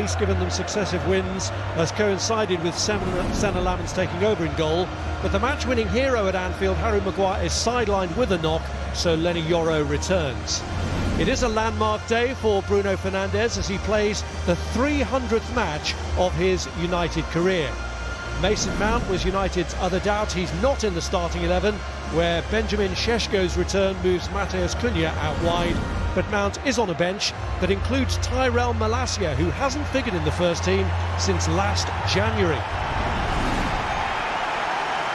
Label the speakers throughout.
Speaker 1: least given them successive wins, has coincided with Senna Lamens taking over in goal. But the match-winning hero at Anfield, Harry Maguire, is sidelined with a knock, so Lenny Yoro returns. It is a landmark day for Bruno Fernandes as he plays the 300th match of his United career. Mason Mount was United's other doubt. He's not in the starting 11, where Benjamin Šeško's return moves Mateus Cunha out wide. But Mount is on a bench that includes Tyrell Malacia, who hasn't figured in the first team since last January.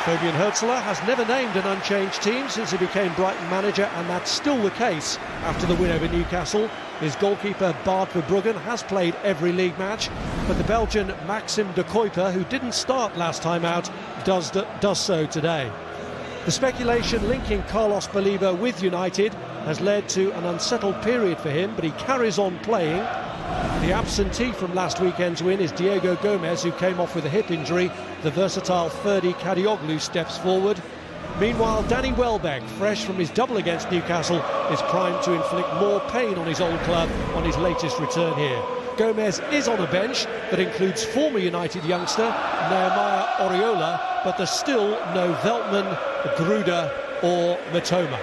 Speaker 1: Fabian Hürzeler has never named an unchanged team since he became Brighton manager, and that's still the case after the win over Newcastle. His goalkeeper Bart Verbruggen has played every league match, but the Belgian Maxim de Kuyper, who didn't start last time out, does so today. The speculation linking Carlos Baleba with United has led to an unsettled period for him, but he carries on playing. The absentee from last weekend's win is Diego Gomez, who came off with a hip injury. The versatile Ferdi Kadioglu steps forward. Meanwhile, Danny Welbeck, fresh from his double against Newcastle, is primed to inflict more pain on his old club on his latest return here. Gomez is on a bench that includes former United youngster Nehemiah Oriola, but there's still no Veltman, Gruda or Matoma.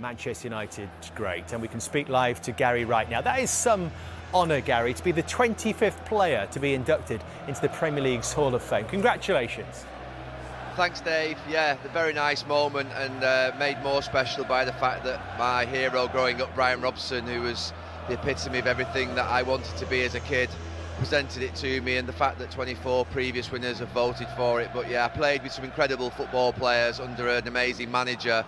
Speaker 2: Manchester United, great, and we can speak live to Gary right now. That is some honour, Gary, to be the 25th player to be inducted into the Premier League's Hall of Fame. Congratulations.
Speaker 3: Thanks, Dave. Yeah, a very nice moment, and made more special by the fact that my hero growing up, Brian Robson, who was the epitome of everything that I wanted to be as a kid, presented it to me, and the fact that 24 previous winners have voted for it. But yeah, I played with some incredible football players under an amazing manager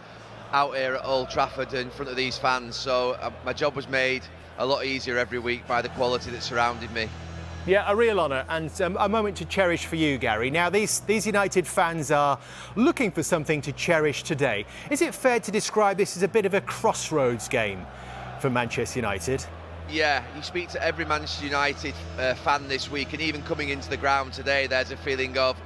Speaker 3: out here at Old Trafford in front of these fans, so my job was made a lot easier every week by the quality that surrounded me.
Speaker 2: Yeah, a real honour, and a moment to cherish for you, Gary. Now, these United fans are looking for something to cherish today. Is it fair to describe this as a bit of a crossroads game for Manchester United?
Speaker 3: Yeah, you speak to every Manchester United fan this week, and even coming into the ground today, there's a feeling of...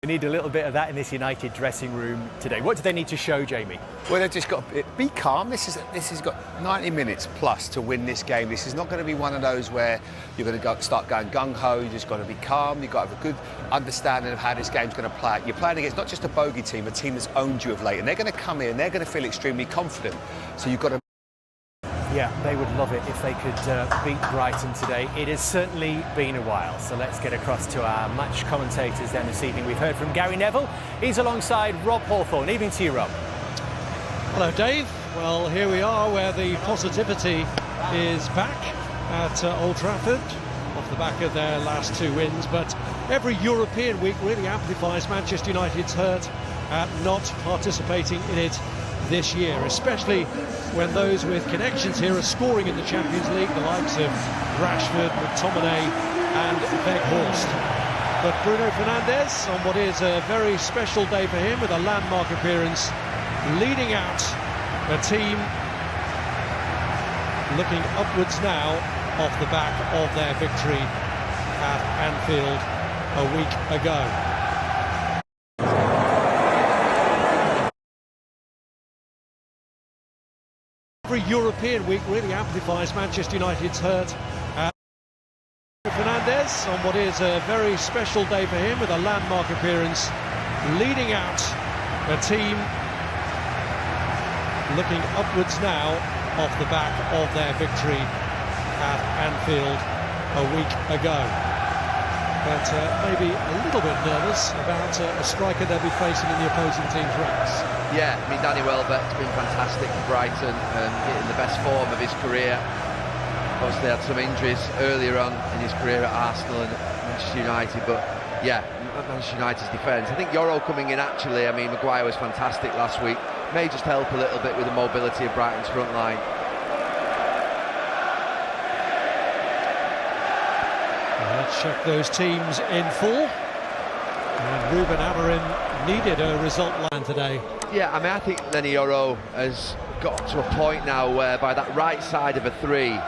Speaker 2: We need a little bit of that in this United dressing room today. What do they need to show, Jamie?
Speaker 4: Well, they've just got to be calm. This has got 90 minutes plus to win this game. This is not going to be one of those where you're going to start going gung-ho. You just got to be calm. You've got to have a good understanding of how this game's going to play out. You're playing against not just a bogey team, a team that's owned you of late, and they're going to come in and they're going to feel extremely confident. So you've got to...
Speaker 2: Yeah, they would love it if they could beat Brighton today. It has certainly been a while, so let's get across to our match commentators then this evening. We've heard from Gary Neville. He's alongside Rob Hawthorne. Evening to you, Rob.
Speaker 1: Hello, Dave. Well, here we are where the positivity is back at Old Trafford off the back of their last two wins, but every European week really amplifies Manchester United's hurt at not participating in it this year, especially when those with connections here are scoring in the Champions League, the likes of Rashford, McTominay and Weghorst. But Bruno Fernandes, on what is a very special day for him with a landmark appearance, leading out a team looking upwards now off the back of their victory at Anfield a week ago. Every European week really amplifies Manchester United's hurt. Fernandes, on what is a very special day for him with a landmark appearance, leading out a team looking upwards now off the back of their victory at Anfield a week ago. But maybe a little bit nervous about a striker they'll be facing in the opposing team's ranks.
Speaker 3: Yeah, I mean, Danny Welbeck's been fantastic for Brighton and in the best form of his career. Obviously had some injuries earlier on in his career at Arsenal and Manchester United, but yeah, Manchester United's defence. I think Yoro coming in actually, I mean, Maguire was fantastic last week, may just help a little bit with the mobility of Brighton's front line.
Speaker 1: Let's check those teams in full. And Ruben Amorim needed a result line today.
Speaker 3: Yeah, I mean, I think Lenny Yoro has got to a point now where by that right side of a three,